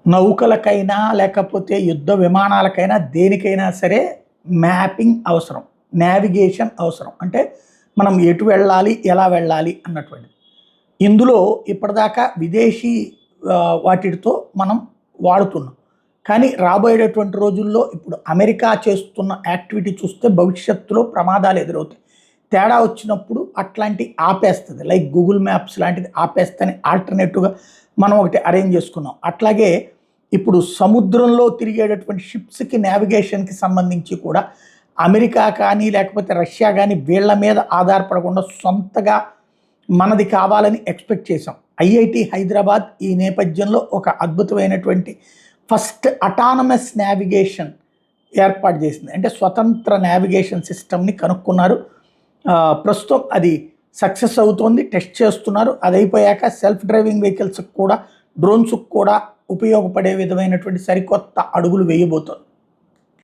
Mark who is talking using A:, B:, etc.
A: నౌకలకైనా లేకపోతే యుద్ధ విమానాలకైనా దేనికైనా సరే మ్యాపింగ్ అవసరం, నావిగేషన్ అవసరం. అంటే మనం ఎటు వెళ్ళాలి, ఎలా వెళ్ళాలి అన్నటువంటిది. ఇందులో ఇప్పటిదాకా విదేశీ వాటితో మనం వాడుతున్నాం. కానీ రాబోయేటటువంటి రోజుల్లో ఇప్పుడు అమెరికా చేస్తున్న యాక్టివిటీ చూస్తే భవిష్యత్తులో ప్రమాదాలు ఎదురవుతాయి. తేడా వచ్చినప్పుడు అట్లాంటి ఆపేస్తుంది. లైక్ గూగుల్ మ్యాప్స్ లాంటిది ఆపేస్తని ఆల్టర్నేటివ్గా మనం ఒకటి అరేంజ్ చేసుకున్నాం. అట్లాగే ఇప్పుడు సముద్రంలో తిరిగేటటువంటి షిప్స్కి నావిగేషన్కి సంబంధించి కూడా అమెరికా కానీ లేకపోతే రష్యా కానీ వీళ్ళ మీద ఆధారపడకుండా సొంతగా మనది కావాలని ఎక్స్పెక్ట్ చేసాం. ఐఐటి హైదరాబాద్ ఈ నేపథ్యంలో ఒక అద్భుతమైనటువంటి ఫస్ట్ అటానమస్ నావిగేషన్ ఏర్పాటు చేసింది. అంటే స్వతంత్ర నావిగేషన్ సిస్టమ్ని కనుక్కున్నారు. ప్రస్తుతం అది సక్సెస్ అవుతోంది, టెస్ట్ చేస్తున్నారు. అది అయిపోయాక సెల్ఫ్ డ్రైవింగ్ వెహికల్స్కి కూడా, డ్రోన్స్కి కూడా ఉపయోగపడే విధమైనటువంటి సరికొత్త అడుగులు వేయబోతోంది.